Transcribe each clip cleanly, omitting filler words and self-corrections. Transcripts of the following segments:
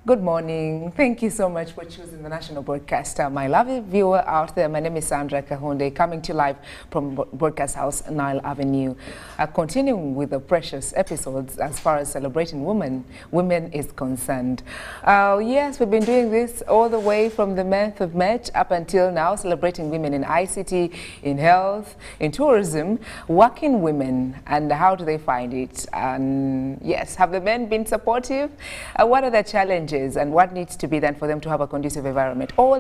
Good morning. Thank you so much for choosing the National Broadcaster. My lovely viewer out there, my name is Sandra Kahonde, coming to you live from Broadcast House, Nile Avenue. Continuing with the precious episodes as far as celebrating women is concerned. Yes, we've been doing this all the way from the month of March up until now, celebrating women in ICT, in health, in tourism, working women, and how do they find it? And yes, have the men been supportive? What are the challenges? And what needs to be done for them to have a conducive environment? All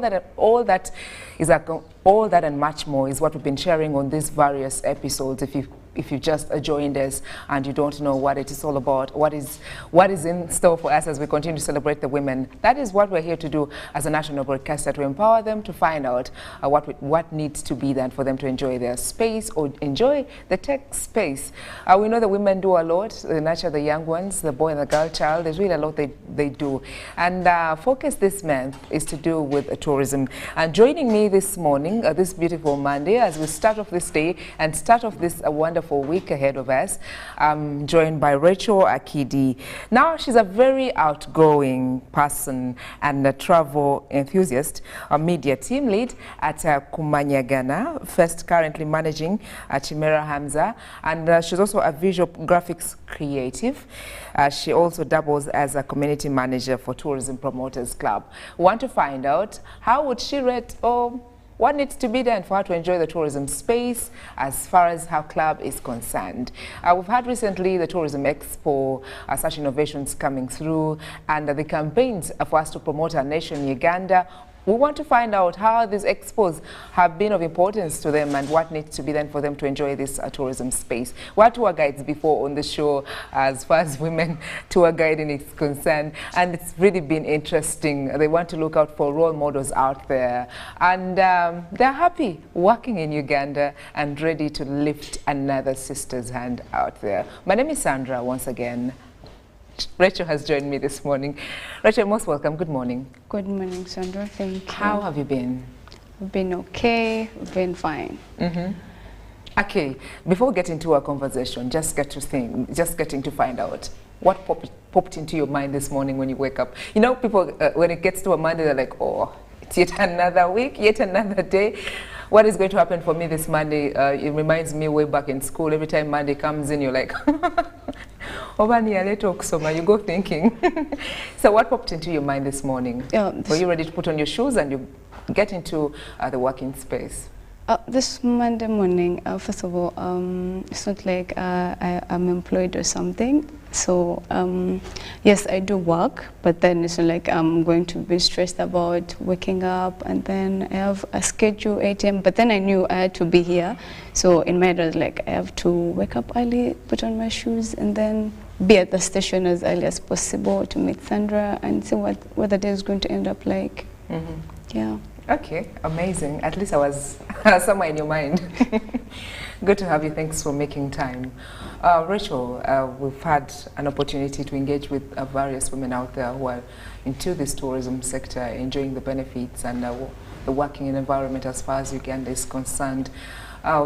that and much more is what we've been sharing on these various episodes. If you just joined us and you don't know what it is all about, what is in store for us as we continue to celebrate the women, that is what we're here to do as a national broadcaster, to empower them to find out what needs to be done for them to enjoy their space or enjoy the tech space. We know the women do a lot. They nurture the young ones, the boy and the girl child. There's really a lot they do. And focus this month is to do with tourism. And joining me this morning, this beautiful Monday, as we start off this day and start off this wonderful week ahead of us, I'm joined by Rachel Akidi. Now, she's a very outgoing person and a travel enthusiast, a media team lead at Kumanyagana, first currently managing Chimera Hamza, and she's also a visual graphics creative. She also doubles as a community manager for Tourism Promoters Club. We want to find out how would she rate what needs to be done for her to enjoy the tourism space as far as her club is concerned. We've had recently the Tourism Expo, such innovations coming through, and the campaigns for us to promote our nation, Uganda. We want to find out how these expos have been of importance to them and what needs to be done for them to enjoy this tourism space. We're tour guides before on the show as far as women tour guiding is concerned, and it's really been interesting. They want to look out for role models out there, and they're happy working in Uganda and ready to lift another sister's hand out there. My name is Sandra once again. Rachel has joined me this morning. Rachel, most welcome. Good morning. Good morning, Sandra. Thank you. How have you been? I've been okay. I've been fine. Okay, before we get into our conversation, just getting to find out what popped into your mind this morning when you wake up. You know, people, when it gets to a Monday, they're like, oh, it's yet another week, yet another day. What is going to happen for me this Monday? It reminds me way back in school. Every time Monday comes in, you're like, you go thinking. So what popped into your mind this morning? Were you ready to put on your shoes and you get into the working space? This Monday morning, first of all, it's not like I'm employed or something. So, yes, I do work, but then it's not like I'm going to be stressed about waking up, and then I have a schedule 8 a.m. But then I knew I had to be here. So in my head, I was like, I have to wake up early, put on my shoes, and then be at the station as early as possible to meet Sandra and see what the day is going to end up like. Yeah. Okay, amazing. At least I was somewhere in your mind. Good to have you. Thanks for making time. Rachel, we've had an opportunity to engage with various women out there who are into this tourism sector, enjoying the benefits and the working environment as far as Uganda is concerned.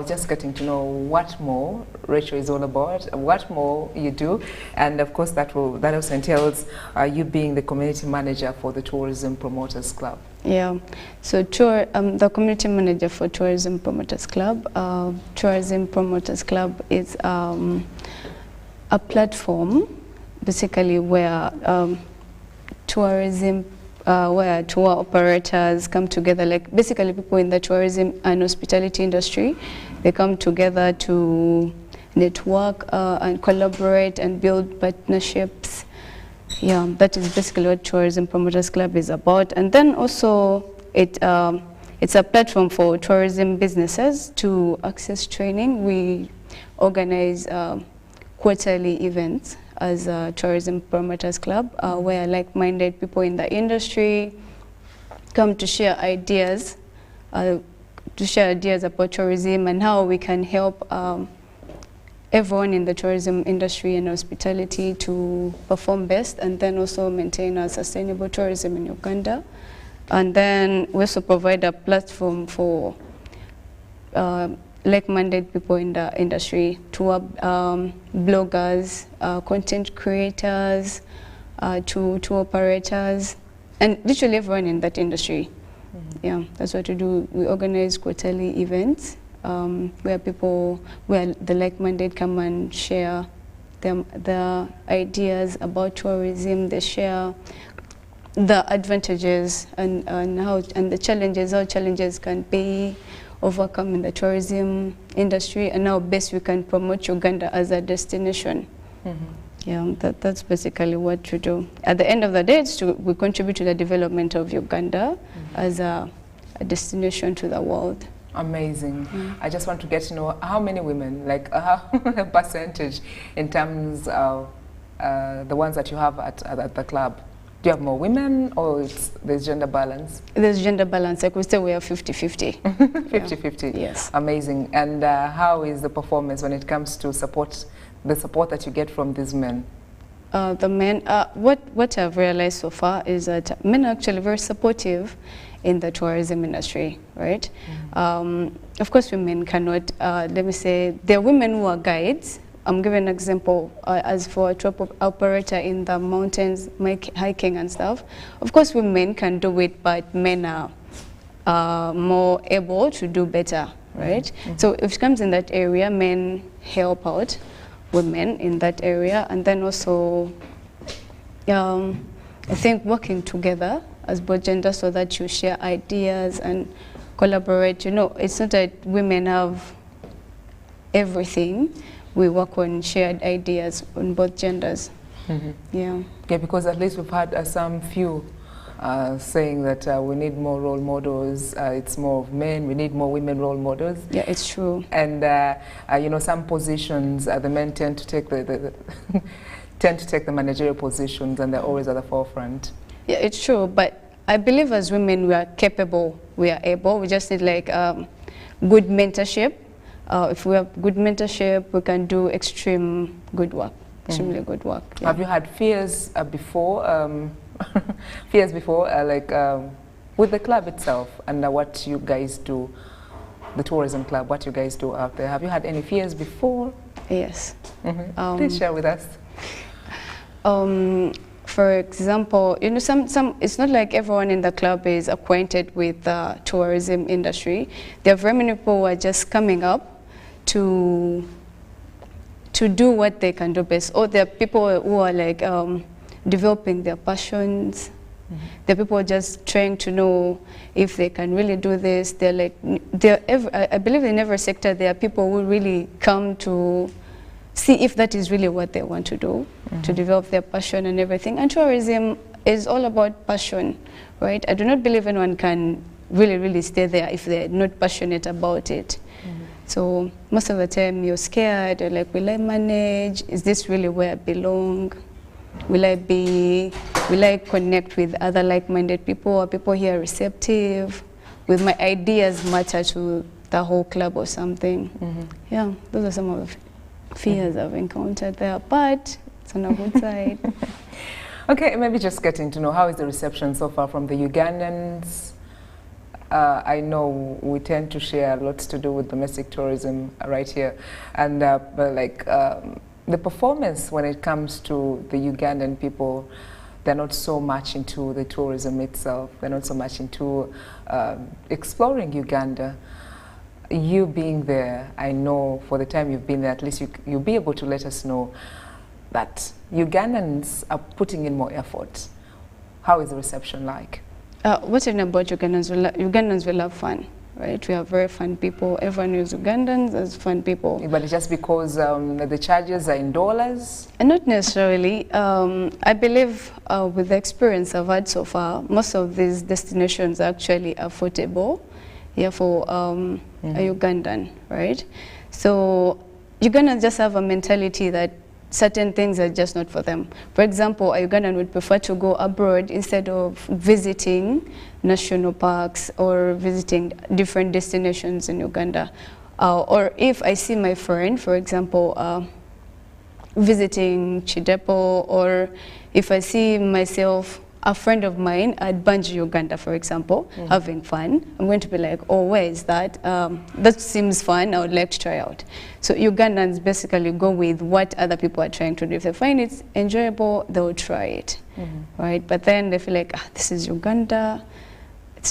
Just getting to know what more Rachel is all about, what more you do, and of course that also entails you being the community manager for the Tourism Promoters Club. Yeah, so the community manager for Tourism Promoters Club. Tourism Promoters Club is a platform basically where where tour operators come together, like basically people in the tourism and hospitality industry. They come together to network and collaborate and build partnerships. Yeah, that is basically what Tourism Promoters Club is about. And then also it's a platform for tourism businesses to access training. We organize quarterly events as a Tourism Promoters Club, where like-minded people in the industry come to share ideas about tourism and how we can help everyone in the tourism industry and hospitality to perform best, and then also maintain a sustainable tourism in Uganda. And then we also provide a platform for like-minded people in the industry, tour bloggers, content creators, to operators, and literally everyone in that industry. Yeah, that's what we do. We organize quarterly events where the like-minded come and share the ideas about tourism. They share the advantages and the challenges, how challenges can be overcome in the tourism industry, and how best we can promote Uganda as a destination. Yeah, that's basically what we do. At the end of the day, we contribute to the development of Uganda as a destination to the world. Amazing. I just want to get to know how many women, like a percentage in terms of the ones that you have at the club. Do you have more women, or there's gender balance? There's gender balance. Like we say, we are 50-50. 50-50. Yeah. Yes. Amazing. And how is the performance when it comes to the support that you get from these men? The men, what I've realized so far is that men are actually very supportive in the tourism industry, right? Of course, women cannot, let me say, there are women who are guides. I'm giving an example, as for a tour operator in the mountains, hiking and stuff. Of course, women can do it, but men are more able to do better, right? So if it comes in that area, men help out women in that area, and then also, I think working together as both genders so that you share ideas and collaborate. You know, it's not that women have everything. We work on shared ideas on both genders. Yeah. Yeah, because at least we've had some few saying that we need more role models. It's more of men. We need more women role models. Yeah, it's true. And you know, some positions the men tend to take the managerial positions, and they're always at the forefront. Yeah, it's true. But I believe as women we are capable. We are able. We just need like good mentorship. If we have good mentorship, we can do extremely good work. Yeah. Have you had fears before? Fears before, like with the club itself and what you guys do, the tourism club, what you guys do out there? Have you had any fears before? Yes. Please share with us. For example, you know, it's not like everyone in the club is acquainted with the tourism industry. There are very many people who are just coming up to do what they can do best. Or there are people who are like developing their passions. There are people just trying to know if they can really do this. They're like, I believe in every sector there are people who really come to see if that is really what they want to do, to develop their passion and everything. And tourism is all about passion, right? I do not believe anyone can really stay there if they're not passionate about it. So most of the time you're scared, you're like, will I manage? Is this really where I belong? Will I connect with other like-minded people? Are people here receptive? Will my ideas matter to the whole club or something? Yeah, those are some of the fears I've encountered there, but it's on a good side. Okay, maybe just getting to know, how is the reception so far from the Ugandans? I know we tend to share lots to do with domestic tourism right here, and but like the performance when it comes to the Ugandan people, they're not so much into the tourism itself. They're not so much into exploring Uganda. You being there, I know for the time you've been there, at least you'll be able to let us know that Ugandans are putting in more effort. How is the reception like? What's it about Ugandans? Ugandans will have fun, right? We are very fun people. Everyone knows Ugandans as fun people. But it's just because the charges are in dollars? Not necessarily. I believe with the experience I've had so far, most of these destinations are actually affordable for a Ugandan, right? So Ugandans just have a mentality that certain things are just not for them. For example, a Ugandan would prefer to go abroad instead of visiting national parks or visiting different destinations in Uganda. Or if I see my friend, for example, visiting Chidepo, or if I see myself a friend of mine at Banjul, Uganda, for example, having fun, I'm going to be like, oh, where is that? That seems fun, I would like to try out. So Ugandans basically go with what other people are trying to do. If they find it enjoyable, they'll try it, right? But then they feel like, this is Uganda,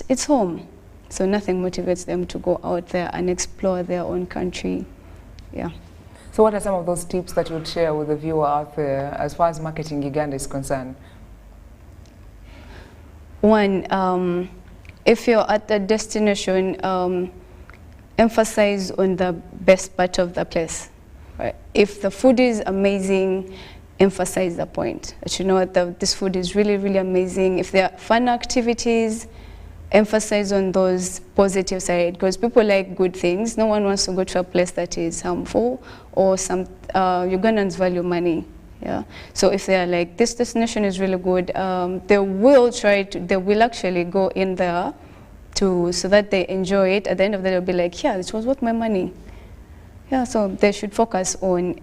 it's home. So nothing motivates them to go out there and explore their own country. Yeah. So what are some of those tips that you would share with the viewer out there as far as marketing Uganda is concerned? One, if you're at the destination, emphasize on the best part of the place. Right? If the food is amazing, emphasize the point. That you know what, this food is really, really amazing. If there are fun activities, emphasize on those positive side, because people like good things. No one wants to go to a place that is harmful, or some Ugandans value money. Yeah. So if they are like, this destination is really good, they will actually go in there so that they enjoy it. At the end of the day, they'll be like, yeah, this was worth my money. Yeah. So they should focus on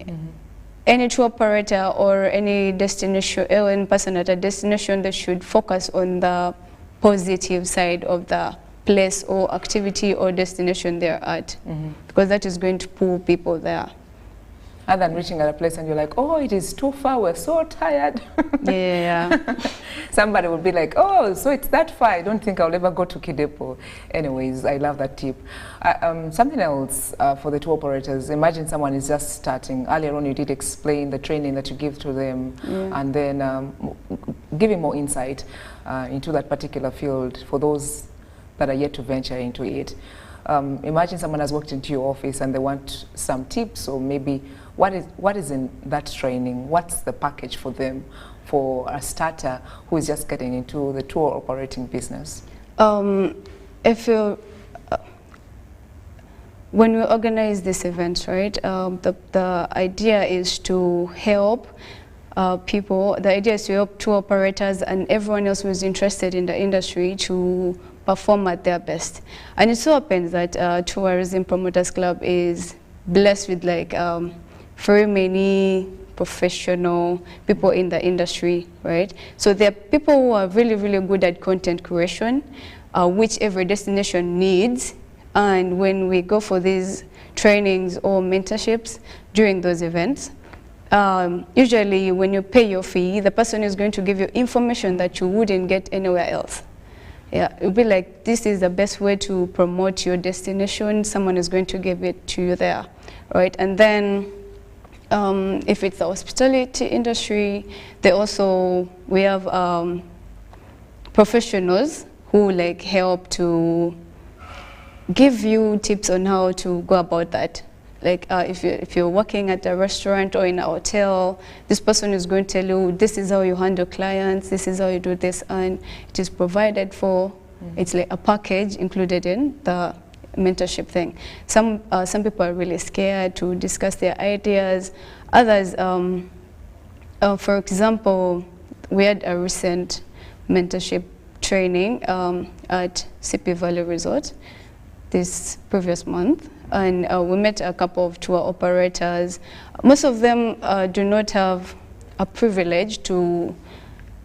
any tour operator or any destination, any person at a destination. They should focus on the positive side of the place or activity or destination they're at, because that is going to pull people there. Other than reaching at a place and you're like, oh, it is too far, we're so tired. Yeah. Somebody would be like, oh, so it's that far, I don't think I'll ever go to Kidepo. Anyways, I love that tip. Something else for the tour operators, imagine someone is just starting. Earlier on you did explain the training that you give to them, and then giving more insight into that particular field for those that are yet to venture into it. Imagine someone has walked into your office and they want some tips, or maybe what is in that training? What's the package for them, for a starter who is just getting into the tour operating business? If you when we organize this event, right, the idea is to help people. The idea is to help tour operators and everyone else who is interested in the industry to perform at their best. And it so happens that Tourism Promoters Club is blessed with like very many professional people in the industry, right? So there are people who are really, really good at content creation, which every destination needs. And when we go for these trainings or mentorships during those events, usually when you pay your fee, the person is going to give you information that you wouldn't get anywhere else. Yeah, it would be like, this is the best way to promote your destination. Someone is going to give it to you there, right? And then if it's the hospitality industry, we have professionals who like help to give you tips on how to go about that. Like if you're working at a restaurant or in a hotel, this person is going to tell you, this is how you handle clients, this is how you do this, and it is provided for. It's like a package included in the mentorship thing. Some people are really scared to discuss their ideas. Others, for example, we had a recent mentorship training at CP Valley Resort this previous month. And we met a couple of tour operators. Most of them do not have a privilege to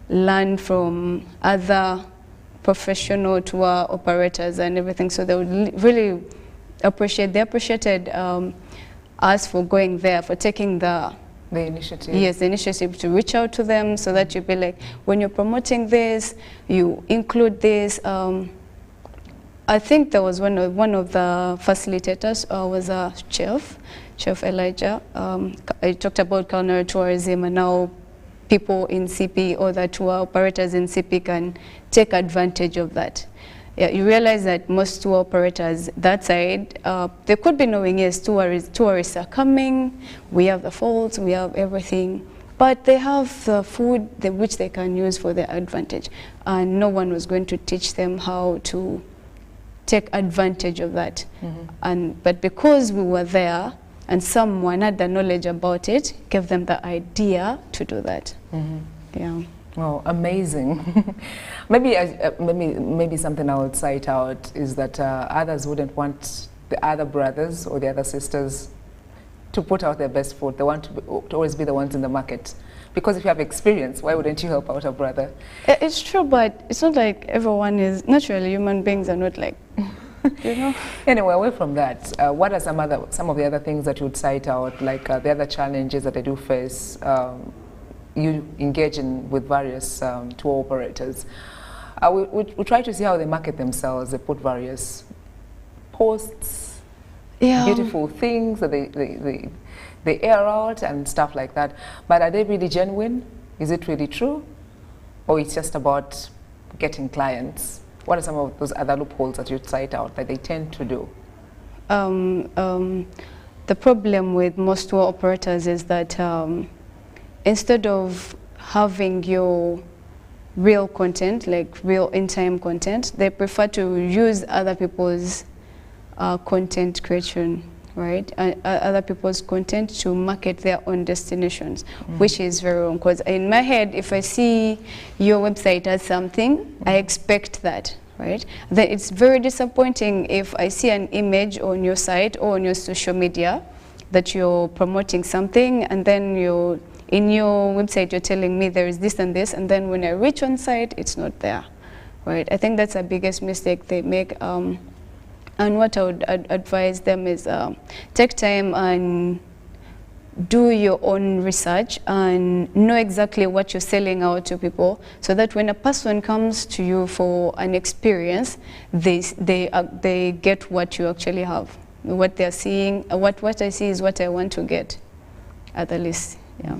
learn from other professional tour operators and everything. So they would really appreciated us for going there, for taking the initiative. Yes, the initiative to reach out to them, so that you'd be like, when you're promoting this, you include this. I think there was one of the facilitators was a Chef Elijah. I talked about culinary tourism, and now people in CP or the tour operators in CP can take advantage of that. Yeah, you realize that most tour operators that side, they could be knowing, yes, tourists are coming, we have the falls, we have everything, but they have the food which they can use for their advantage, and no one was going to teach them how to take advantage of that. But because we were there and someone had the knowledge about it, gave them the idea to do that. Yeah. Oh, amazing. maybe something I would cite out is that others wouldn't want the other brothers or the other sisters to put out their best foot. They want to always be the ones in the market, Because if you have experience, why wouldn't you help out a brother? It's true, but it's not like everyone is, naturally human beings are not like, you know. Anyway, away from that, what are some of the other things that you would cite out, like the other challenges that they do face? You engage in with various tour operators. We try to see how they market themselves. They put various posts, beautiful things that they air out and stuff like that. But are they really genuine? Is it really true? Or it's just about getting clients? What are some of those other loopholes that you'd cite out that they tend to do? The problem with most tour operators is that instead of having your real content, like real in-time content, they prefer to use other people's content creation, right? Other people's content to market their own destinations, which is very wrong. Because in my head, if I see your website as something, I expect that, right? Then it's very disappointing if I see an image on your site or on your social media that you're promoting something, and then in your website you're telling me there is this and this, and then when I reach on site, it's not there, right? I think that's the biggest mistake they make. And what I would advise them is take time and do your own research and know exactly what you're selling out to people, so that when a person comes to you for an experience, they get what you actually have, what they're seeing. What I see is what I want to get, at the least. Yeah.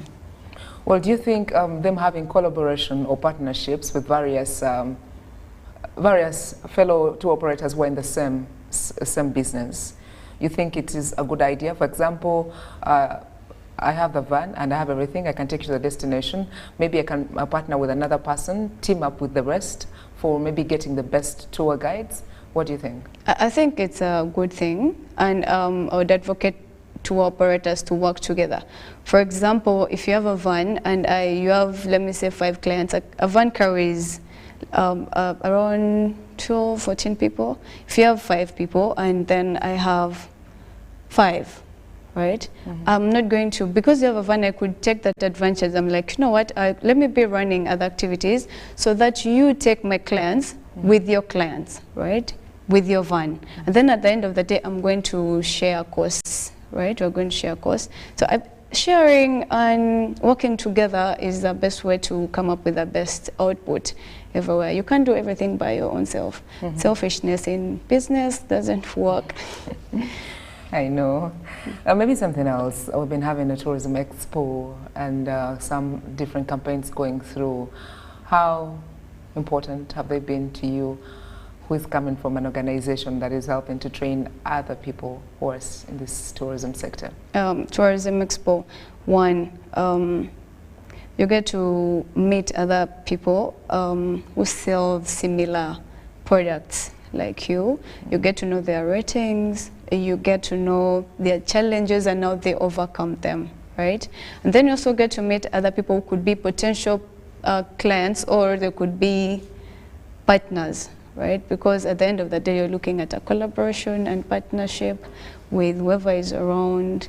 Well, do you think them having collaboration or partnerships with various fellow tour operators who are in the same business, you think it is a good idea? For example, I have the van and I have everything. I can take you to the destination. Maybe I can partner with another person, team up with the rest for maybe getting the best tour guides. What do you think? I think it's a good thing, and I would advocate tour operators to work together. For example, if you have a van and you have, let me say, 5 clients, a van carries around 12, 14 people. If you have 5 people and then I have 5, right? I'm not going to, because you have a van, I could take that advantage. I'm like, you know what, let me be running other activities so that you take my clients with your clients, right? With your van. And then at the end of the day, I'm going to share costs, right? We're going to share costs. So sharing and working together is the best way to come up with the best output everywhere. You can't do everything by your own self. Selfishness in business doesn't work. I know. Maybe something else. We've been having a tourism expo and some different campaigns going through. How important have they been to you, who is coming from an organization that is helping to train other people who are in this tourism sector? Tourism Expo, you get to meet other people who sell similar products like you. You get to know their ratings, you get to know their challenges and how they overcome them, right? And then you also get to meet other people who could be potential clients, or they could be partners, right? Because at the end of the day, you're looking at a collaboration and partnership with whoever is around.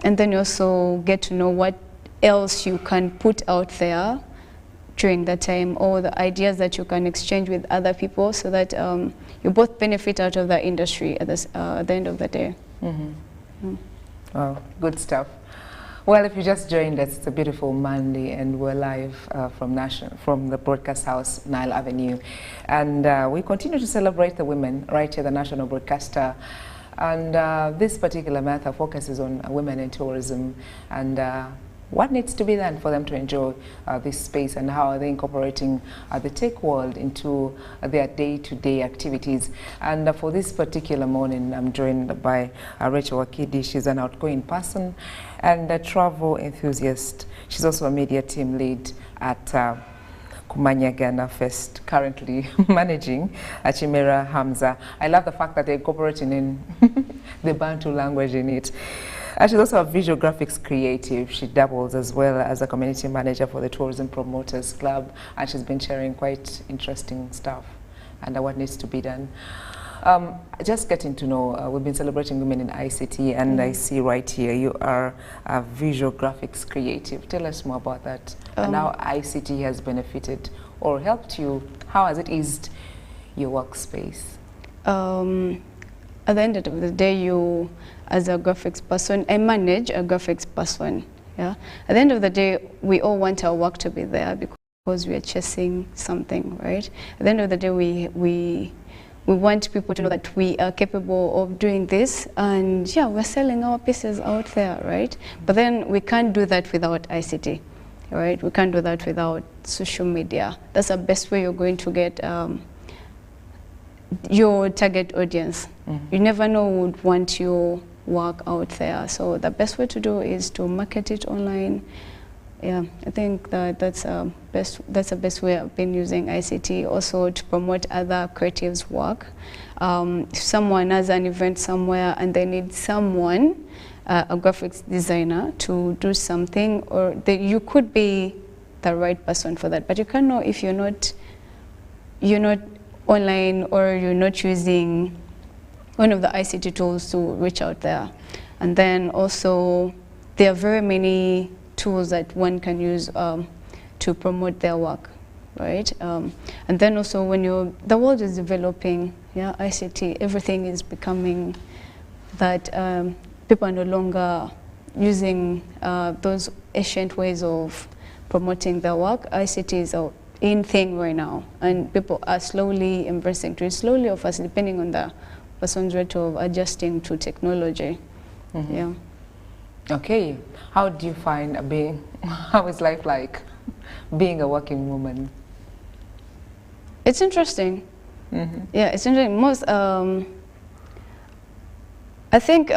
And then you also get to know what else you can put out there during that time, or the ideas that you can exchange with other people, so that you both benefit out of the industry at the end of the day. Wow, good stuff. Well, if you just joined us, it's a beautiful Monday, and we're live from the broadcast house, Nile Avenue. And we continue to celebrate the women right here, the national broadcaster. And this particular matter focuses on women in tourism and what needs to be done for them to enjoy this space, and how are they incorporating the tech world into their day-to-day activities. And for this particular morning, I'm joined by Rachel Wakidi. She's an outgoing person and a travel enthusiast. She's also a media team lead at Kumanya Ghana Fest, currently managing Chimera Hamza. I love the fact that they're incorporating in the Bantu language in it. She's also a visual graphics creative. She doubles as well as a community manager for the Tourism Promoters Club, and she's been sharing quite interesting stuff and what needs to be done. Just getting to know, we've been celebrating women in ICT, and I see right here you are a visual graphics creative. Tell us more about that and how ICT has benefited or helped you. How has it eased your workspace? At the end of the day, you, as a graphics person, I manage a graphics person. Yeah. At the end of the day, we all want our work to be there because we are chasing something, right? At the end of the day, we want people to know that we are capable of doing this, and yeah, we're selling our pieces out there, right? But then we can't do that without ICT, right? We can't do that without social media. That's the best way you're going to get your target audience. You never know who would want your work out there. So the best way to do is to market it online. Yeah, I think that's the best way I've been using ICT. Also to promote other creatives' work. If someone has an event somewhere and they need someone, a graphics designer, to do something, or you could be the right person for that. But you can't know if you're not online or you're not using one of the ICT tools to reach out there. And then also there are very many tools that one can use to promote their work, right? And then also when the world is developing, yeah, ICT, everything is becoming that people are no longer using those ancient ways of promoting their work. ICT is a in thing right now, and people are slowly embracing to it, slowly or fast, depending on the person's rate of adjusting to technology. Yeah. Okay, how do you find how is life like being a working woman? It's interesting. Yeah, it's interesting. Most, I think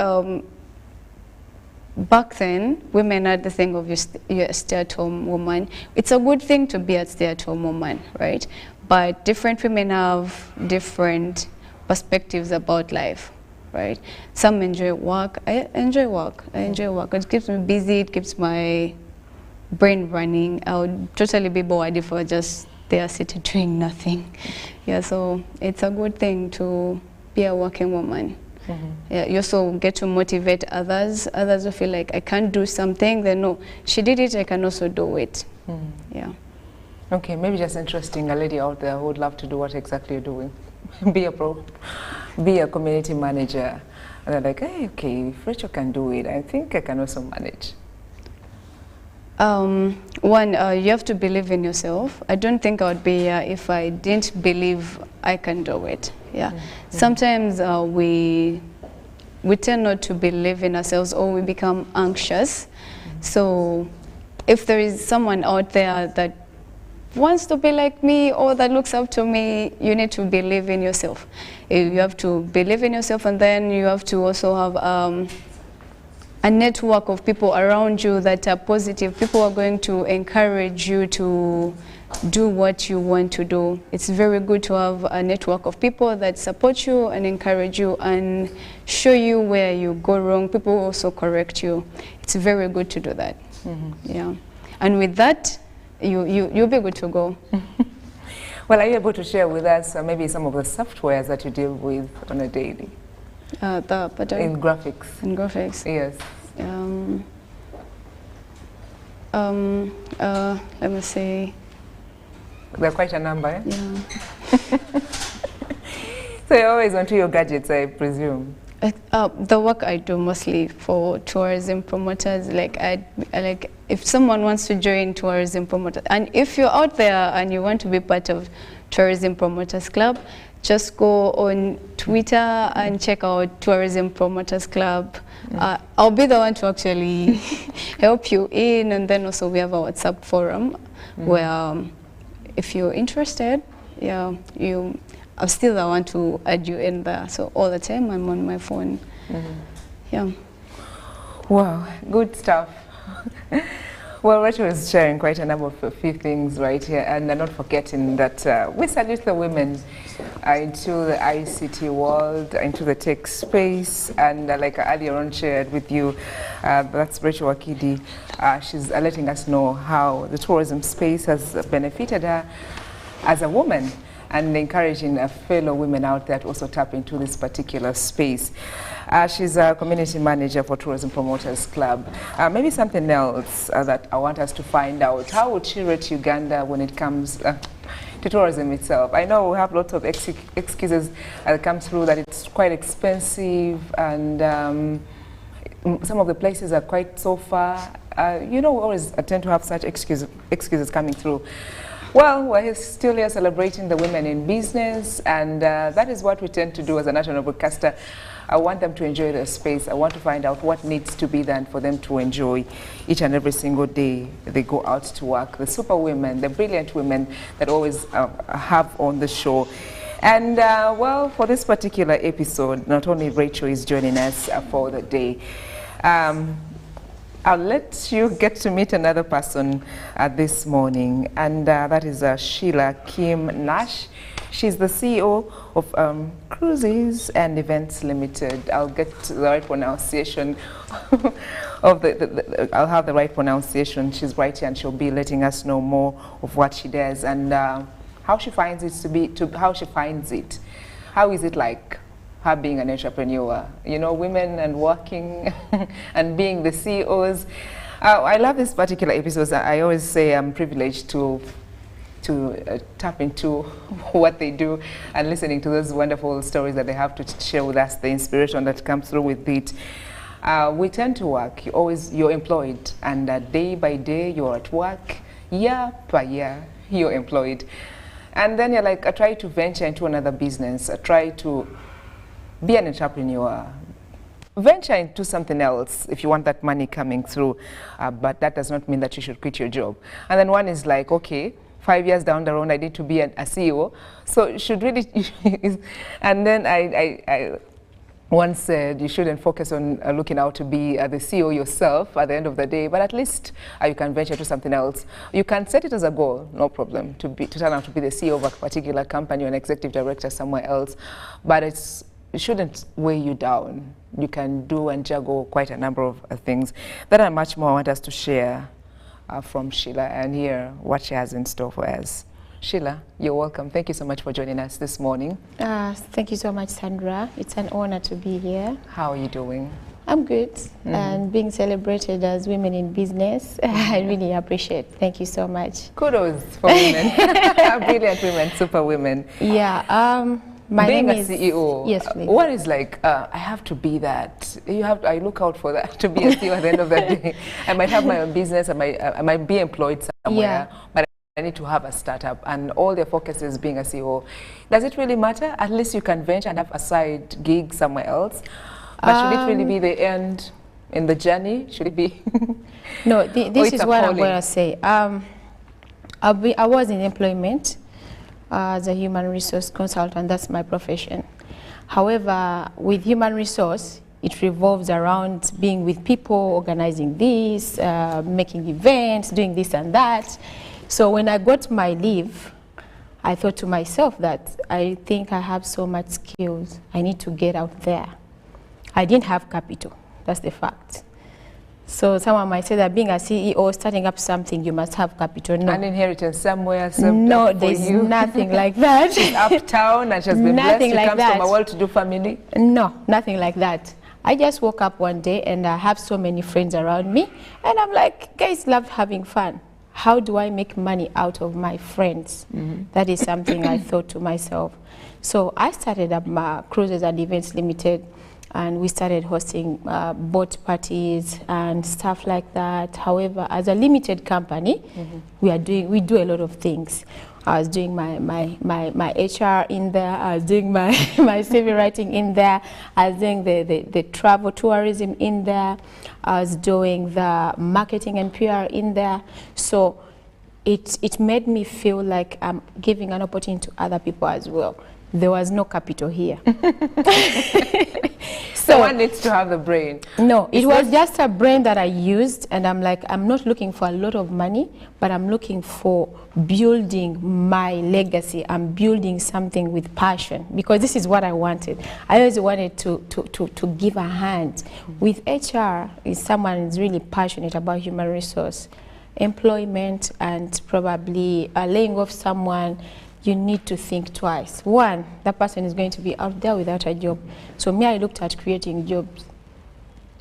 back then, women had the thing of you're a stay-at-home woman. It's a good thing to be a stay-at-home woman, right? But different women have different perspectives about life, right? Some enjoy work. I enjoy work. It keeps me busy. It keeps my brain running. I would totally be bored if I were just there sitting doing nothing. Yeah, so it's a good thing to be a working woman. Yeah, you also get to motivate others. Others will feel like I can't do something. They know she did it. I can also do it. Yeah. Okay, maybe just interesting a lady out there who would love to do what exactly you're doing. Be a community manager. And they're like, hey, okay, if Rachel can do it, I think I can also manage. One, you have to believe in yourself. I don't think I would be here if I didn't believe I can do it. Yeah. Sometimes we tend not to believe in ourselves, or we become anxious. So if there is someone out there that wants to be like me or that looks up to me, you need to believe in yourself. You have to believe in yourself, and then you have to also have a network of people around you that are positive. People are going to encourage you to do what you want to do. It's very good to have a network of people that support you and encourage you and show you where you go wrong. People also correct you. It's very good to do that. Yeah. And with that, you'll be good to go. Well, are you able to share with us maybe some of the softwares that you deal with on a daily? In graphics. In graphics. Yes. Let me see. There are quite a number, eh? Yeah. So you're always onto your gadgets, I presume. The work I do mostly for tourism promoters, like if someone wants to join tourism promoters, and if you're out there and you want to be part of Tourism Promoters Club, just go on Twitter and check out Tourism Promoters Club. I'll be the one to actually help you in, and then also we have a WhatsApp forum where if you're interested, yeah, I'm still the one to add you in there. So all the time I'm on my phone. Yeah. Wow, good stuff. Well, Rachel is sharing quite a number of a few things right here, and not forgetting that we salute the women into the ICT world, into the tech space, and like earlier on shared with you, that's Rachel Wakidi. She's letting us know how the tourism space has benefited her as a woman. and encouraging fellow women out there to also tap into this particular space. She's a community manager for Tourism Promoters Club. Maybe something else that I want us to find out. How would she rate Uganda when it comes to tourism itself? I know we have lots of excuses that come through, that it's quite expensive, and some of the places are quite so far. You know, we always tend to have such excuses coming through. Well, we're still here celebrating the women in business, and that is what we tend to do as a national broadcaster. I want them to enjoy their space. I want to find out what needs to be done for them to enjoy each and every single day they go out to work. The super women, the brilliant women that always have on the show. And well, for this particular episode, not only Rachel is joining us for the day, I'll let you get to meet another person this morning, and that is Sheila Kim Nash. She's the CEO of Cruises and Events Limited. I'll get the right pronunciation of I'll have the right pronunciation. She's right here, and she'll be letting us know more of what she does and how she finds it how she finds it. How is it like her being an entrepreneur? You know, women and working and being the CEOs. I love this particular episode. I always say I'm privileged to tap into what they do and listening to those wonderful stories that they have to share with us, the inspiration that comes through with it. We tend to work. You're employed, and day by day you're at work, year by year you're employed. And then you're like, I try to venture into another business. I try to be an entrepreneur. Venture into something else if you want that money coming through, but that does not mean that you should quit your job. And then one is like, okay, 5 years down the road, I need to be a CEO. So you should really, and then I once said you shouldn't focus on looking out to be the CEO yourself at the end of the day, but at least you can venture to something else. You can set it as a goal, no problem, to turn out to be the CEO of a particular company or an executive director somewhere else, but it shouldn't weigh you down. You can do and juggle quite a number of things. That and much more I want us to share from Sheila and hear what she has in store for us. Sheila, you're welcome. Thank you so much for joining us this morning. Thank you so much, Sandra. It's an honor to be here. How are you doing? I'm good, and being celebrated as women in business, I really appreciate. Thank you so much. Kudos for women. Brilliant women, super women. Yeah. My Being name a is, CEO, yes, please. what is like, I have to be that. I look out for that to be a CEO at the end of the day. I might have my own business, I might be employed somewhere, but I need to have a startup, and all their focus is being a CEO. Does it really matter? At least you can venture and have a side gig somewhere else. But should it really be the end in the journey? Should it be? No, this is what I'm going to say. I was in employment as a human resource consultant. That's my profession. However, with human resource, it revolves around being with people, organizing this, making events, doing this and that. So when I got my leave, I thought to myself that I think I have so much skills. I need to get out there. I didn't have capital. That's the fact. So someone might say that being a CEO, starting up something, you must have capital. No. An inheritance somewhere. No, there's nothing like that. She's uptown and she has been blessed. She comes from a well-to-do family. No, nothing like that. I just woke up one day and I have so many friends around me, and I'm like, guys love having fun. How do I make money out of my friends? That is something I thought to myself. So I started up my Cruises and Events Limited, and we started hosting boat parties and stuff like that. However, as a limited company, we do a lot of things. I was doing my HR in there. I was doing my CV writing in there. I was doing the travel tourism in there. I was doing the marketing and PR in there. So it made me feel like I'm giving an opportunity to other people as well. There was no capital here. So one needs to have the brain. No, it was just a brain that I used, and I'm like, I'm not looking for a lot of money, but I'm looking for building my legacy. I'm building something with passion, because this is what I wanted. I always wanted to give a hand. With HR, is someone who's really passionate about human resource, employment, and probably laying off someone. you need to think twice. One, that person is going to be out there without a job. So me, I looked at creating jobs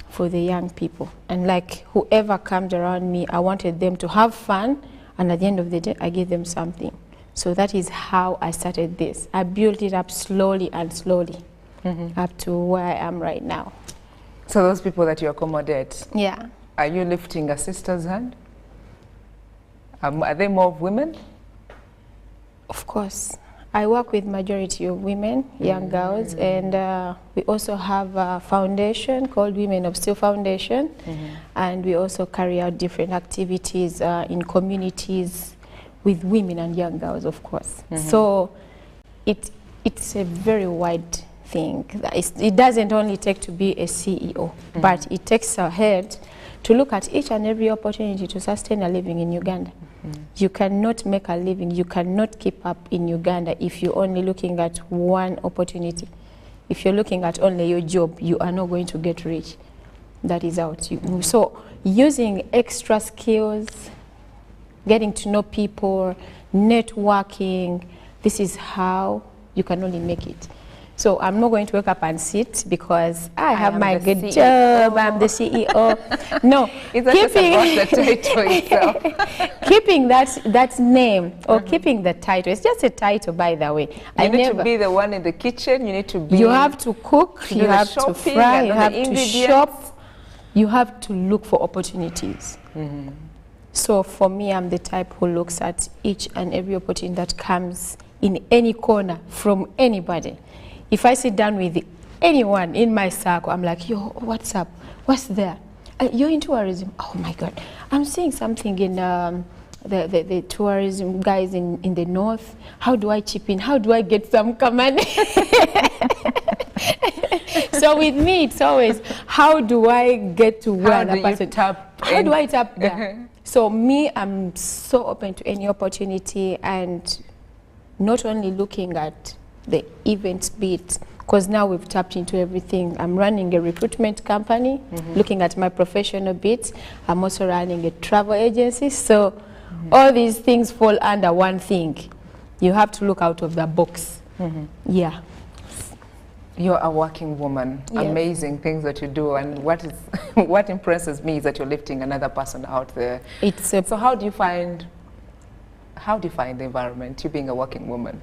for the young people. And like whoever comes around me, I wanted them to have fun, and at the end of the day, I give them something. So that is how I started this. I built it up slowly and slowly up to where I am right now. So those people that you accommodate, Yeah. are you lifting a sister's hand? Are they more of women? Of course. I work with majority of women, young girls, and we also have a foundation called Women of Steel Foundation, and we also carry out different activities in communities with women and young girls, of course. So it's a very wide thing. It doesn't only take to be a CEO, but it takes a head to look at each and every opportunity to sustain a living in Uganda. You cannot make a living, you cannot keep up in Uganda if you're only looking at one opportunity. If you're looking at only your job, you are not going to get rich. That is out. So using extra skills, getting to know people, networking, this is how you can only make it. So I'm not going to wake up and sit because I have my good CEO. job, I'm the CEO. No, It's not just about the title itself. keeping that name or keeping the title, it's just a title, by the way. You need to be the one in the kitchen, you need to be... You have to cook, to you do the have to shopping fry, and you all the have to ingredients. shop, you have to look for opportunities. So for me, I'm the type who looks at each and every opportunity that comes in any corner from anybody. If I sit down with anyone in my circle, I'm like, yo, what's up? What's there? You're in tourism. Oh my God. I'm seeing something in the tourism guys in the north. How do I chip in? How do I get some money? So with me, it's always, how do I get to where the person... How do I tap there? So me, I'm so open to any opportunity, and not only looking at the events bit, because now we've tapped into everything. I'm running a recruitment company, looking at my professional bit. I'm also running a travel agency. So all these things fall under one thing. You have to look out of the box. Yeah. You're a working woman. Yes. Amazing things that you do, and what impresses me is that you're lifting another person out there. So how do you find the environment, you being a working woman?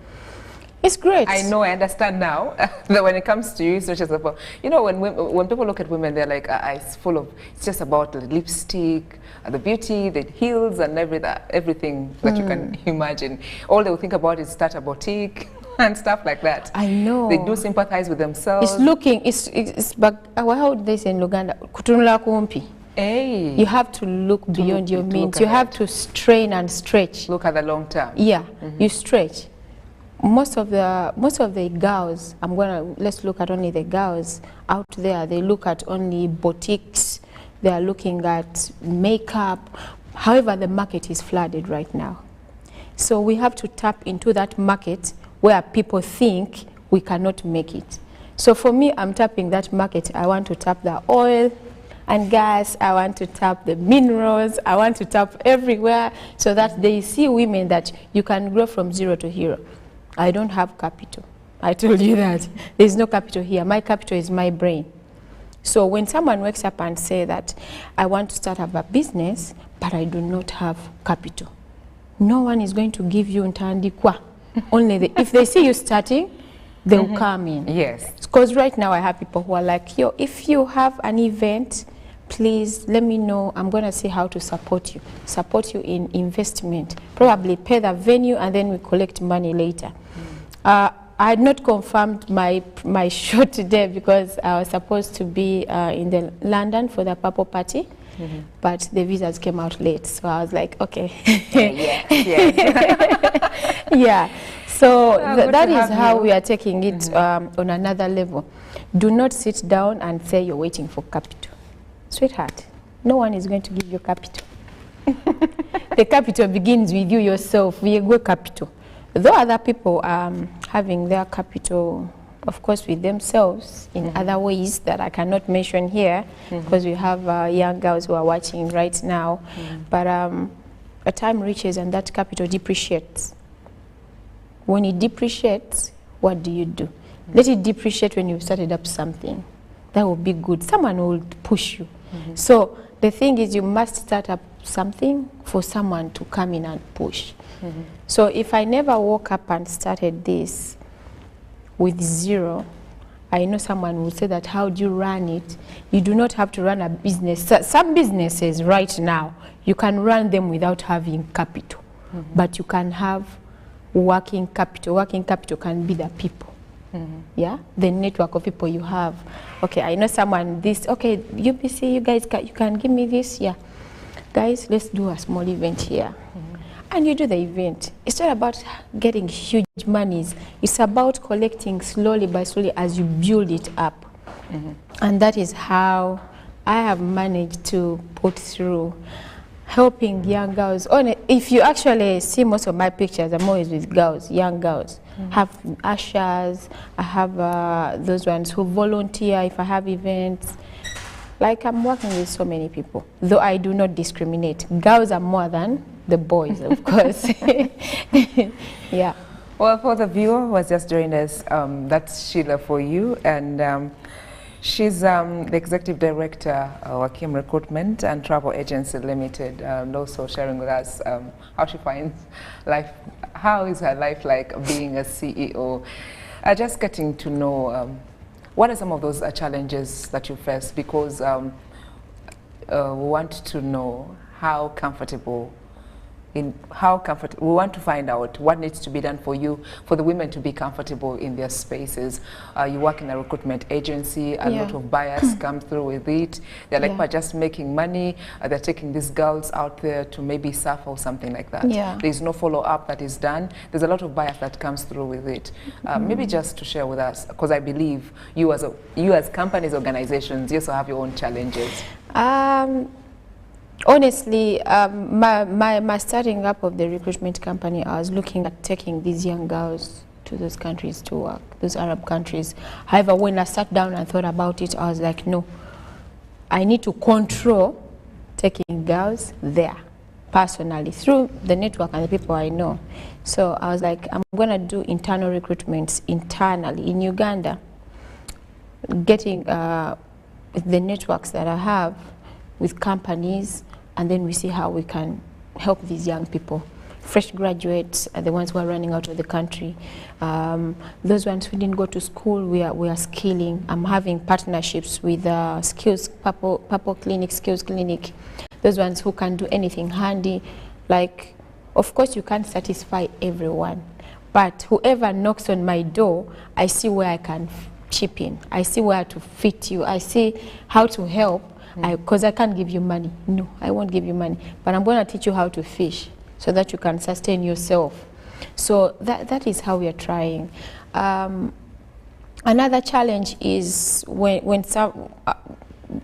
It's great. I know, I understand now that when it comes to you, it's not just about, you know, when people look at women, they're like, it's just about the lipstick, the beauty, the heels, and everything that you can imagine. All they will think about is start a boutique and stuff like that. I know. They do sympathize with themselves. But how do they say in Luganda? Kutunula kumpi. Hey. You have to look beyond your means. You have to strain and stretch. Look at the long term. Yeah, you stretch. Most of the girls, let's look at only the girls out there. They look at only boutiques. They are looking at makeup. However, the market is flooded right now. So we have to tap into that market where people think we cannot make it. So for me, I'm tapping that market. I want to tap the oil and gas. I want to tap the minerals. I want to tap everywhere so that they see women that you can grow from zero to hero. I don't have capital. I told you that. There's no capital here. My capital is my brain. So when someone wakes up and say that I want to start up a business, but I do not have capital, no one is going to give you ntandikwa. Only if they see you starting, they will come in. Yes. Because right now I have people who are like, yo, if you have an event, please let me know. I'm going to see how to support you in investment, probably pay the venue, and then we collect money later. I had not confirmed my show today because I was supposed to be in London for the Purple Party, but the visas came out late, so I was like, okay. Yeah. So that is how we are taking it on another level. Do not sit down and say you're waiting for capital. Sweetheart, no one is going to give you capital. The capital begins with you yourself. We go capital. Though other people are having their capital, of course, with themselves in other ways that I cannot mention here, because we have young girls who are watching right now. But a time reaches and that capital depreciates. When it depreciates, what do you do? Let it depreciate when you've started up something. That will be good. Someone will push you. So the thing is, you must start up something for someone to come in and push. So if I never woke up and started this with zero, I know someone will say that, how do you run it? You do not have to run a business. So some businesses right now, you can run them without having capital, but you can have working capital. Working capital can be the people. Yeah, the network of people you have. Okay, I know someone this. Okay, UBC, you guys, you can give me this. Yeah, guys, let's do a small event here. And you do the event. It's not about getting huge monies. It's about collecting slowly by slowly as you build it up. And that is how I have managed to put through helping young girls. If you actually see most of my pictures, I'm always with girls, young girls. I have ushers, I have those ones who volunteer if I have events. Like, I'm working with so many people, though I do not discriminate. Girls are more than the boys, of course. Yeah. Well, for the viewer who has just joined us, that's Sheila for you, and she's the Executive Director of Akim Recruitment and Travel Agency Limited, and also sharing with us how she finds life, how is her life like being a CEO. Just getting to know what are some of those challenges that you face, because we want to know how comfortable, we want to find out what needs to be done for you, for the women to be comfortable in their spaces. You work in a recruitment agency, a lot of buyers come through with it. They're like, we're just making money. They're taking these girls out there to maybe surf or something like that. There's no follow-up that is done. There's a lot of bias that comes through with it. Maybe just to share with us, because I believe you as companies, organizations, you also have your own challenges. Honestly, my starting up of the recruitment company, I was looking at taking these young girls to those countries to work, those Arab countries. However, when I sat down and thought about it, I was like, no, I need to control taking girls there personally through the network and the people I know. So I was like, I'm going to do internal recruitments internally in Uganda, getting the networks that I have with companies, and then we see how we can help these young people. Fresh graduates are the ones who are running out of the country. Those ones who didn't go to school, we are skilling. I'm having partnerships with Skills, Purple Clinic, Skills Clinic. Those ones who can do anything handy. Like, of course, you can't satisfy everyone, but whoever knocks on my door, I see where I can chip in. I see where to fit you. I see how to help. Because I can't give you money. No, I won't give you money. But I'm going to teach you how to fish so that you can sustain yourself. So that is how we are trying. Another challenge is when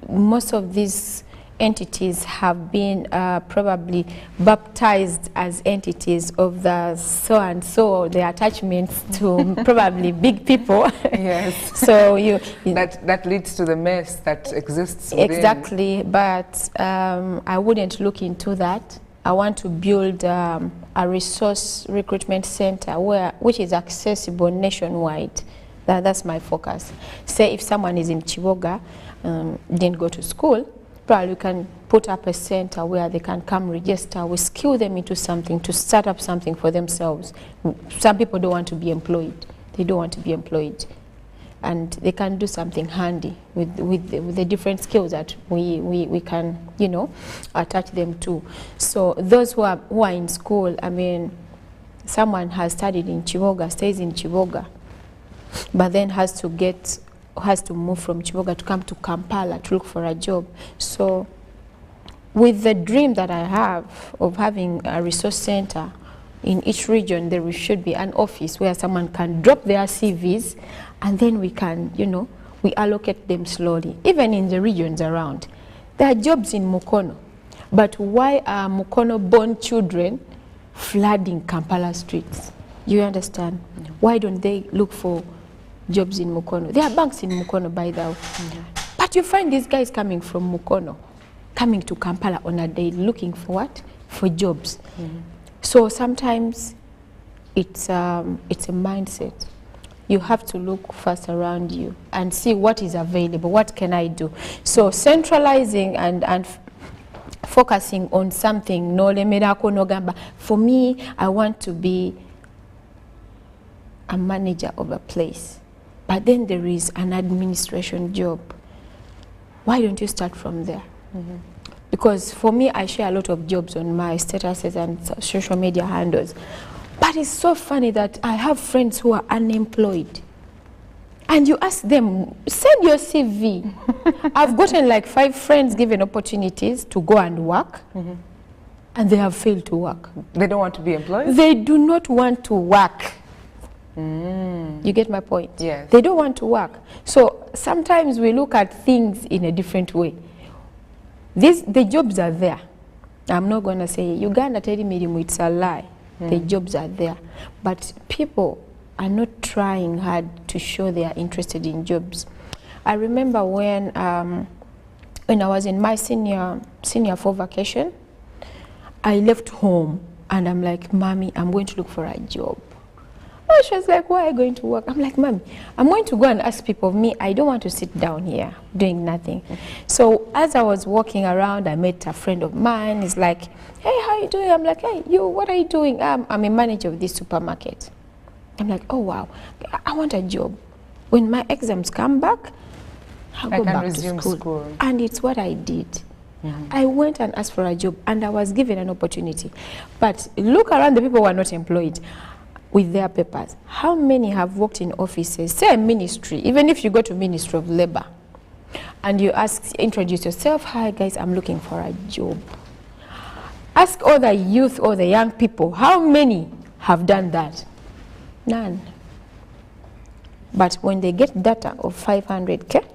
most of these entities have been probably baptized as entities of the so-and-so, the attachments to probably big people. Yes. So that leads to the mess that exists within. Exactly, but I wouldn't look into that. I want to build a resource recruitment center which is accessible nationwide. That's my focus. Say if someone is in Chiboga, didn't go to school, probably we can put up a center where they can come register. We skill them into something to start up something for themselves. Some people don't want to be employed. They don't want to be employed. And they can do something handy with the different skills that we can, you know, attach them to. So those who are in school, I mean, someone has studied in Chiboga, stays in Chiboga, but then has to move from Chiboga to come to Kampala to look for a job. So with the dream that I have of having a resource center in each region, there should be an office where someone can drop their CVs, and then we can, you know, we allocate them slowly. Even in the regions around, there are jobs in Mukono, but why are Mukono-born children flooding Kampala streets? You understand? Why don't they look for jobs in Mukono? There are banks in Mukono, by the way. But you find these guys coming from Mukono, coming to Kampala on a day looking for what? For jobs. So sometimes it's a mindset. You have to look first around you and see what is available, what can I do. So centralizing and focusing on something, no lemerako no gamba. For me, I want to be a manager of a place, but then there is an administration job. Why don't you start from there? Because for me, I share a lot of jobs on my statuses and social media handles. But it's so funny that I have friends who are unemployed. And you ask them, send your CV. I've gotten like 5 friends given opportunities to go and work, and they have failed to work. They don't want to be employed? They do not want to work. You get my point? Yes. They don't want to work. So sometimes we look at things in a different way. The jobs are there. I'm not going to say Uganda terimirimu, it's a lie. The jobs are there. But people are not trying hard to show they are interested in jobs. I remember when I was in my senior 4 vacation, I left home and I'm like, Mommy, I'm going to look for a job. Oh, she was like, why are you going to work? I'm like, Mommy, I'm going to go and ask people. Me, I don't want to sit down here doing nothing. So as I was walking around, I met a friend of mine. He's like, hey, how are you doing? I'm like, hey, what are you doing? I'm a manager of this supermarket. I'm like, oh, wow, I want a job. When my exams come back, I'll go back to school. And it's what I did. I went and asked for a job, and I was given an opportunity. But look around the people who are not employed with their papers. How many have worked in offices, say a ministry, even if you go to Ministry of Labor, and you introduce yourself, hi guys, I'm looking for a job. Ask all the youth or the young people, how many have done that? None. But when they get data of 500K,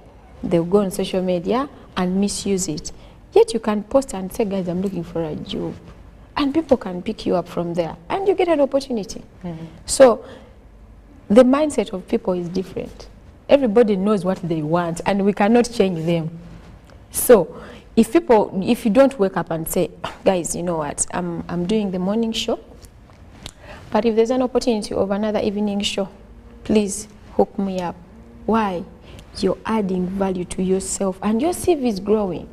they'll go on social media and misuse it. Yet you can post and say, guys, I'm looking for a job. And people can pick you up from there, and you get an opportunity. So the mindset of people is different. Everybody knows what they want, and we cannot change them. So if you don't wake up and say, guys, you know what, I'm doing the morning show, but if there's an opportunity of another evening show, please hook me up. Why? You're adding value to yourself, and your CV is growing.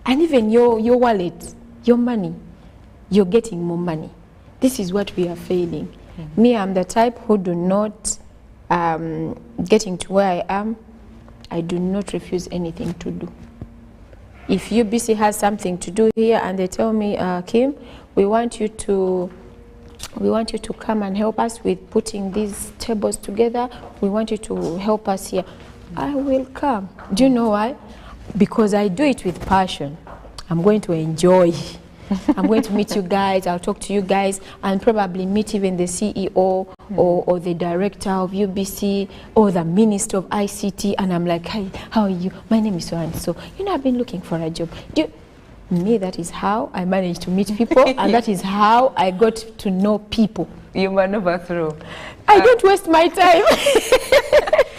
And even your wallet, your money, you're getting more money. This is what we are failing. Me, I'm the type who do not, getting to where I am, I do not refuse anything to do. If UBC has something to do here and they tell me, Kim, we want you to come and help us with putting these tables together, we want you to help us here, I will come. Do you know why? Because I do it with passion. I'm going to enjoy. I'm going to meet you guys, I'll talk to you guys, and probably meet even the CEO or the director of UBC or the minister of ICT, and I'm like, hi, how are you? My name is so-and-so. You know, I've been looking for a job. Me, that is how I managed to meet people, and that is how I got to know people. You maneuver through. I don't waste my time.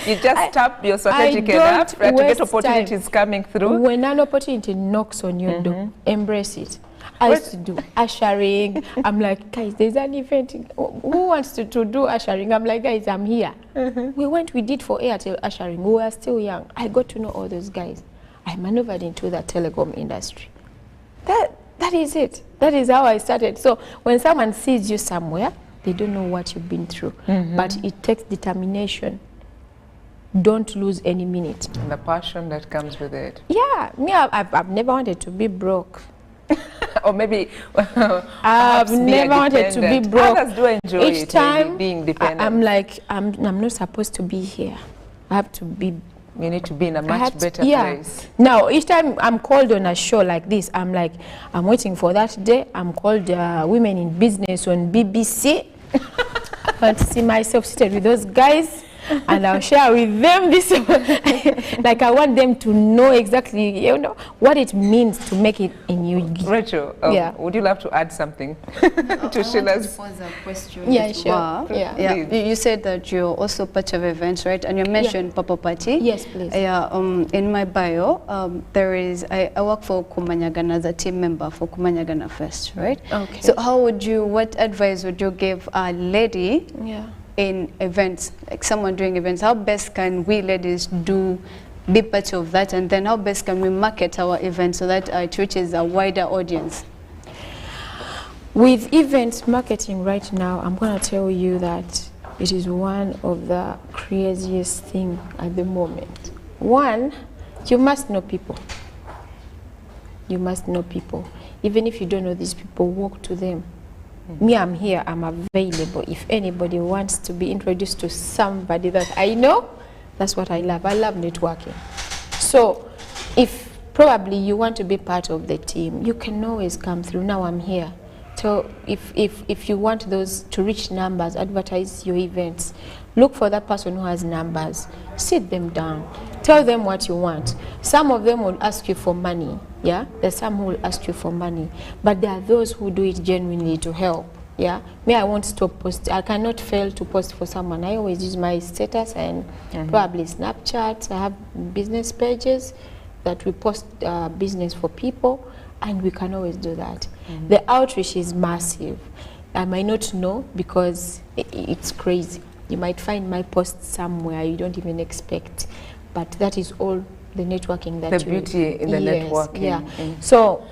You just tap your strategic enough to get opportunities coming through. When an opportunity knocks on your door, embrace it. I used to do ushering. I'm like, guys, there's an event. Who wants to do ushering? I'm like, guys, I'm here. We did for Airtel ushering. We were still young. I got to know all those guys. I maneuvered into the telecom industry. That is it. That is how I started. So when someone sees you somewhere, they don't know what you've been through. But it takes determination. Don't lose any minute. And the passion that comes with it. Yeah. Me, I've never wanted to be broke. Or maybe I've never wanted to be broke. Others do enjoy Each time being dependent. I'm like, I'm not supposed to be here. I have to be. You need to be in a much better place. Now, each time I'm called on a show like this, I'm like, I'm waiting for that day. I'm called Women in Business on BBC. I want to see myself seated with those guys. and I'll share with them this. Like I want them to know exactly, you know, what it means to make it in you. Rachel, yeah. Would you love to add something to Sheila's? I want to pose a question. Yeah, sure. Wow. Yeah. You said that you're also part of events, right? And you mentioned Papa Party. Yes, please. Yeah. In my bio, there is I work for Kumanyagana as a team member for Kumanyagana Fest, right? Okay. So what advice would you give a lady? Yeah. In events, like someone doing events, how best can we ladies be part of that, and then how best can we market our event so that it reaches a wider audience? With event marketing right now, I'm going to tell you that it is one of the craziest thing at the moment. One, you must know people. You must know people. Even if you don't know these people, walk to them. Me, I'm here, I'm available. If anybody wants to be introduced to somebody that I know, that's what I love. I love networking. So if probably you want to be part of the team, you can always come through. Now I'm here. So if you want those to reach numbers, advertise your events. Look for that person who has numbers. Sit them down. Tell them what you want. Some of them will ask you for money. Yeah, there's some who will ask you for money, but there are those who do it genuinely to help. Yeah, me, I won't stop posting. I cannot fail to post for someone. I always use my status and probably Snapchat. I have business pages that we post business for people, and we can always do that. The outreach is massive. I might not know because it's crazy. You might find my post somewhere you don't even expect, but that is all the networking that the beauty in the networking. Yeah. So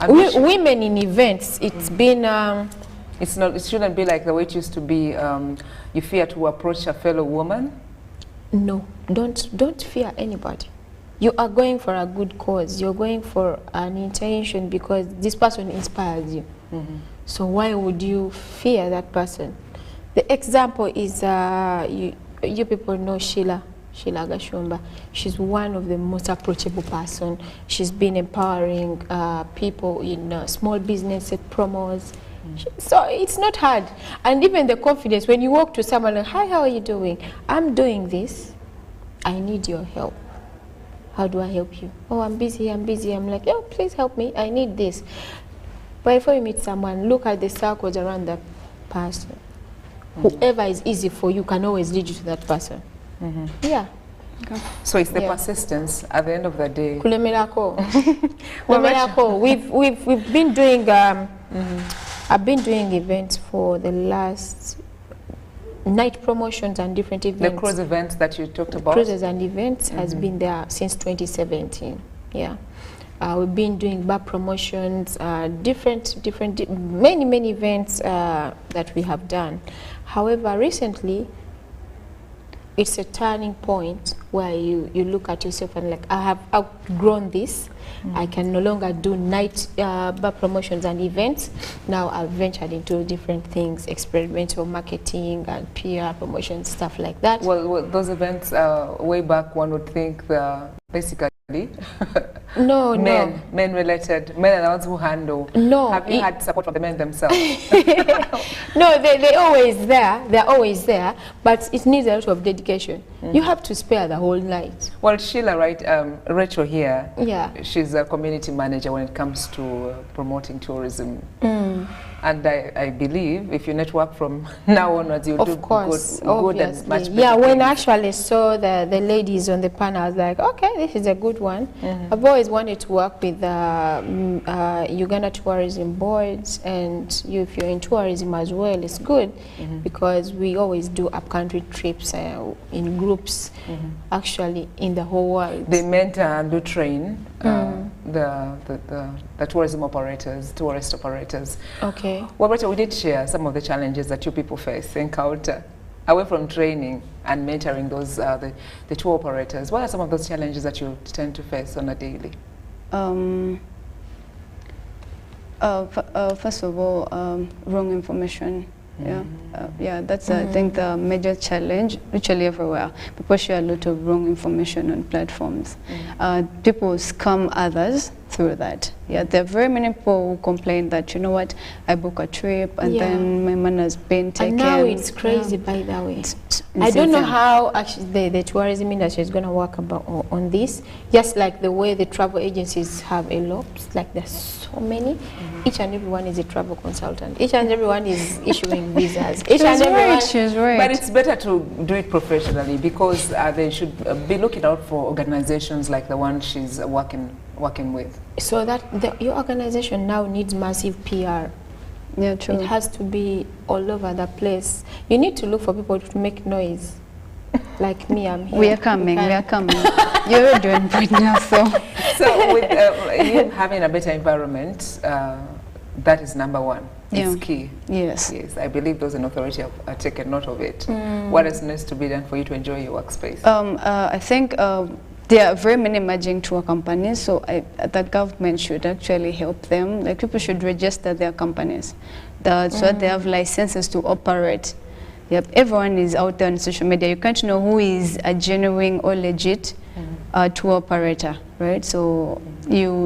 women in events, it's been it's not, it shouldn't be like the way it used to be. You fear to approach a fellow woman. No, don't fear anybody. You are going for a good cause. You're going for an intention because this person inspires you. So why would you fear that person? The example is you people know Sheila Gashumba. She's one of the most approachable person. She's been empowering people in small business promos. So it's not hard. And even the confidence, when you walk to someone like, hi, how are you doing? I'm doing this. I need your help. How do I help you? Oh, I'm busy. I'm like, oh, please help me. I need this. But before you meet someone, look at the circles around that person. Whoever is easy for you can always lead you to that person. Yeah. Okay. So it's the persistence at the end of the day. We've been doing I've been doing events for the last night promotions and different events. The cruise events that you talked about? Cruises and events has been there since 2017. Yeah. We've been doing bar promotions, many events that we have done. However, recently, it's a turning point where you look at yourself and like, I have outgrown this. I can no longer do night bar promotions and events. Now I've ventured into different things, experimental marketing and PR promotions, stuff like that. Well those events, way back, one would think they're basically men related. Men are the ones who handle. No. Have you had support from the men themselves? No, they're always there. They're always there, but it needs a lot of dedication. You have to spare the whole night. Well, Sheila, right? Rachel here. Yeah. She's a community manager when it comes to promoting tourism. And I believe if you network from now onwards, you'll do good and much better. Yeah, when I actually saw the ladies on the panel, I was like, okay, this is a good one. I've always wanted to work with Uganda Tourism Boards, and if you're in tourism as well, it's good because we always do up-country trips in groups, actually in the whole world. They mentor and do train the tourism operators, tourist operators. Okay. Well, Rachel, we did share some of the challenges that you people encounter, away from training and mentoring those the tour operators. What are some of those challenges that you tend to face on a daily? First of all, wrong information. Yeah, that's I think the major challenge, literally everywhere. People share a lot of wrong information on platforms. People scam others through that. Yeah, there are very many people who complain that, you know what, I book a trip and then my money has been taken. And now it's crazy, by the way. I don't know them. how actually the tourism industry is going to work on this. Just like the way the travel agencies have a lot, like there's so many. Each and every one is a travel consultant. Each and every one is issuing visas. Each and every one. She's right. But it's better to do it professionally, because they should be looking out for organizations like the one she's working with. So that your organization now needs massive PR. Yeah, true. It has to be all over the place. You need to look for people to make noise. Like me, I'm here. We are coming. We are coming. You're doing good now, so. So with you having a better environment, that is number one. Yeah. It's key. Yes. Yes, I believe those in authority have taken note of it. What else needs to be done for you to enjoy your workspace? I think there are very many emerging tour companies, so the government should actually help them. Like, people should register their companies, so that they have licenses to operate. Yep, everyone is out there on social media. You can't know who is a genuine or legit tour operator, right? So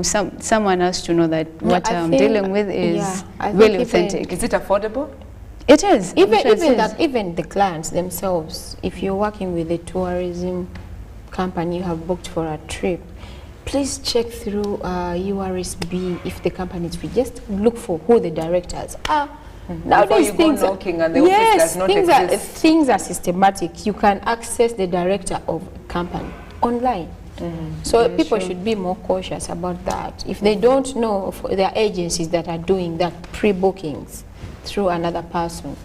someone has to know that what I'm dealing with is really authentic. Is it affordable? It is. Even the clients themselves, if you're working with a tourism company, you have booked for a trip, please check through URSB if the company is free. Just look for who the directors are. Nowadays, things knocking and the office does not exist. Things are systematic. You can access the director of a company online. So people should be more cautious about that. If they don't know, there are agencies that are doing that pre-bookings through another person.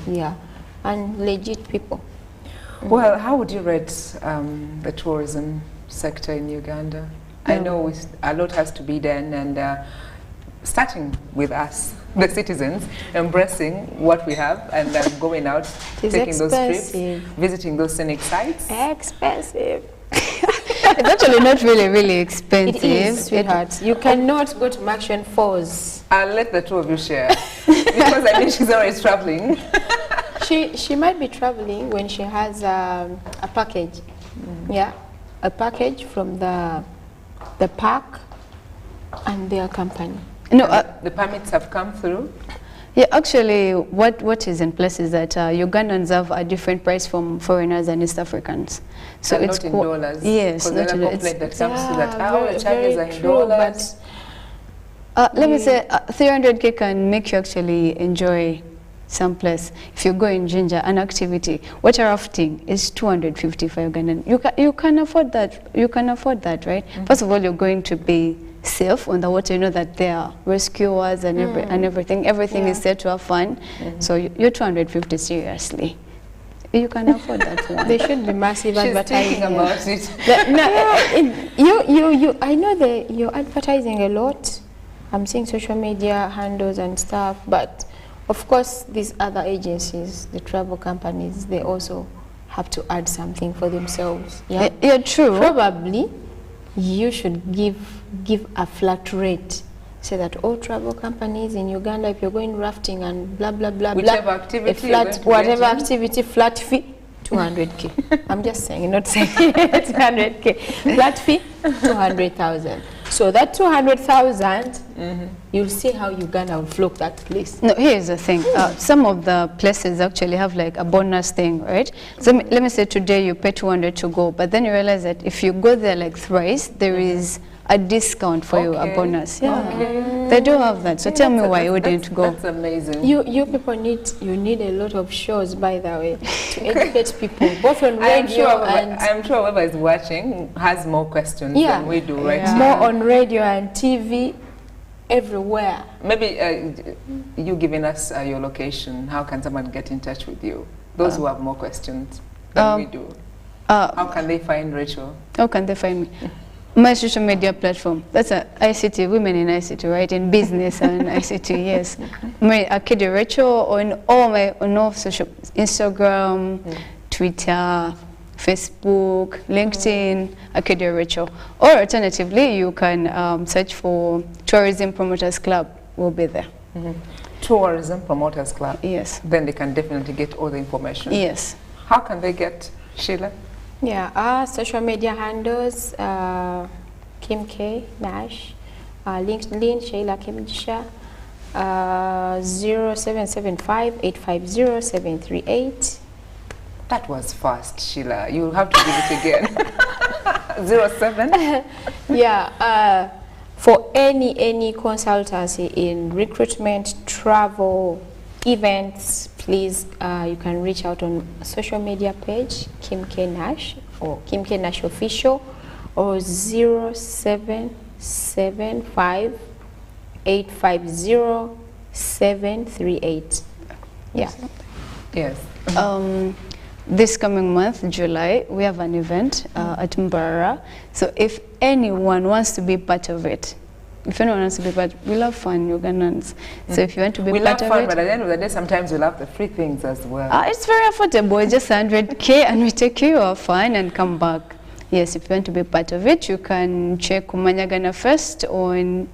Yeah, and legit people. Well, how would you rate the tourism sector in Uganda? I know a lot has to be done, and starting with us, the citizens, embracing what we have and going out, taking those trips, visiting those scenic sites. Expensive. It's actually not really expensive. It is, sweetheart. You cannot go to Action Falls. I'll let the two of you share, because I think she's always traveling. She might be traveling when she has a package. Yeah, a package from the park and their company. No, the permits have come through? Yeah, actually, what is in place is that Ugandans have a different price from foreigners and East Africans. So and it's not in dollars? Yes, not in dollars. That comes to that our charges are in dollars. Let me say, 300K can make you actually enjoy some place. If you go in Jinja, an activity, water rafting is 250 for Ugandan. You can afford that. You can afford that, right? First of all, you're going to be safe on the water. You know that there are rescuers and everything. Everything is set to have fun. So you're 250 seriously. You can afford that one. They should be massive advertising about it. I know you're advertising a lot. I'm seeing social media handles and stuff, but of course these other agencies, the travel companies, they also have to add something for themselves. Yeah, true. Probably you should give a flat rate. Say that all travel companies in Uganda, if you're going rafting and blah blah blah whichever blah, activity, whatever activity, flat fee 200K. I'm just saying, not saying 200K. Flat fee 200,000. So that 200,000, you'll see how Uganda will float that place. No, here's the thing. Some of the places actually have like a bonus thing, right? So let me say today you pay 200 to go, but then you realize that if you go there like thrice, there is a discount for you, a bonus. Yeah, they do have that. So tell me why you wouldn't go. That's amazing. You people need a lot of shows, by the way, to educate people, both on radio I'm sure whoever is watching has more questions than we do, right? More on radio and TV, everywhere. Maybe you giving us your location, how can someone get in touch with you? Those who have more questions than we do. How can they find Rachel? How can they find me? My social media platform, that's ICT, women in ICT, right? In business and ICT, yes. My Akidi Rachel on all social, Instagram, Twitter, Facebook, LinkedIn, Akidi Rachel. Or alternatively, you can search for Tourism Promoters Club, we'll be there. Tourism Promoters Club? Yes. Then they can definitely get all the information. Yes. How can they get Sheila? Yeah, our social media handles, Kim K Nash, LinkedIn Sheila Kimjisha, 0775 850 738. That was fast, Sheila. You'll have to give it again. 07? Yeah, for any consultancy in recruitment, travel, events, please, you can reach out on social media page, Kim K. Nash, or Kim K. Nash Official, or 0775 850 738. Yeah. Yes. This coming month, July, we have an event at Mbara. So if anyone wants to be part of it, we love fun, Ugandans. So if you want to be part of it... We love fun, but at the end of the day, sometimes we love the free things as well. It's very affordable, just 100K, and we take you off fun and come back. Yes, if you want to be part of it, you can check Kumanyagana Fest on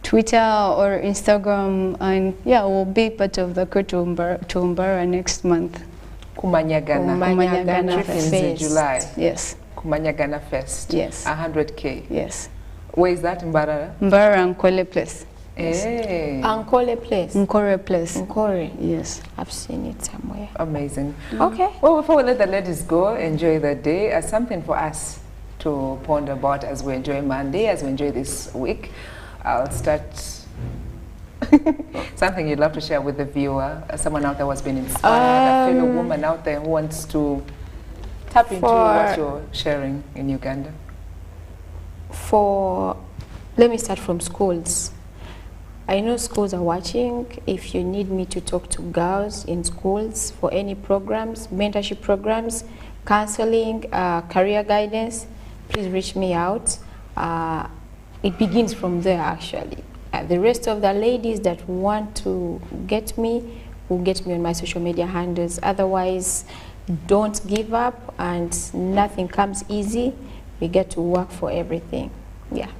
Twitter or Instagram, and yeah, we'll be part of the crew to Mbara next month. Kumanyagana Fest in July. Yes. Kumanyagana Fest. Yes. 100K. Yes. Where is that in Mbara? Mbara Nkole Place. Hey. Nkole Place. Nkore Place. Nkore. Yes. I've seen it somewhere. Amazing. Okay. Well, before we let the ladies go, enjoy the day as something for us to ponder about as we enjoy Monday, as we enjoy this week. I'll start something you'd love to share with the viewer, someone out there who has been inspired, a fellow woman out there who wants to tap into what you're sharing in Uganda. Let me start from schools. I know schools are watching. If you need me to talk to girls in schools for any programs, mentorship programs, counseling, career guidance, please reach me out. It begins from there, actually. The rest of the ladies that want to get me will get me on my social media handles. Otherwise, don't give up, and nothing comes easy. We get to work for everything. Yeah.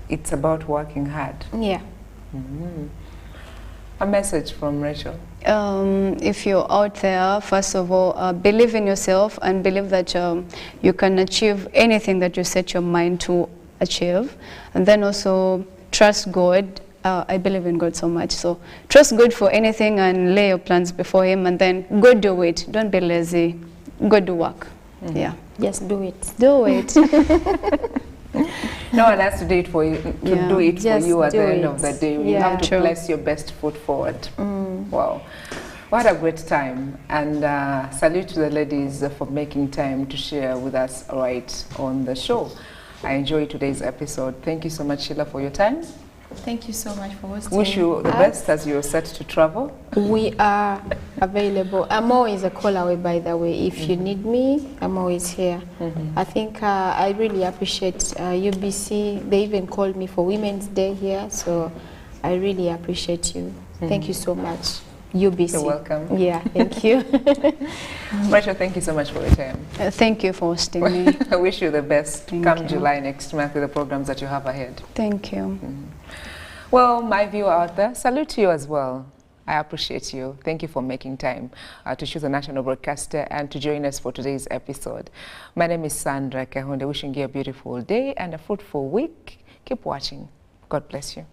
It's about working hard. Yeah. A message from Rachel. If you're out there, first of all, believe in yourself and believe that you can achieve anything that you set your mind to achieve. And then also trust God. I believe in God so much. So trust God for anything and lay your plans before Him, and then go do it. Don't be lazy. Go do work. Yeah. Just do it. Do it. No one has to do it for you, do it for you at the end of the day. You have to place your best foot forward. Wow. What a great time. And salute to the ladies for making time to share with us right on the show. I enjoyed today's episode. Thank you so much, Sheila, for your time. Thank you so much for hosting. Wish you the best as you're set to travel. We are available. I'm always a call away, by the way. If you need me, I'm always here. I think I really appreciate UBC. They even called me for Women's Day here, so I really appreciate you. Thank you so much, UBC. You're welcome. Yeah, thank you. Rachel, thank you so much for your time. Thank you for hosting me. I wish you the best Thank July next month with the programs that you have ahead. Thank you. Well, my viewer out there, salute to you as well. I appreciate you. Thank you for making time to choose a national broadcaster and to join us for today's episode. My name is Sandra Kahunde, wishing you a beautiful day and a fruitful week. Keep watching. God bless you.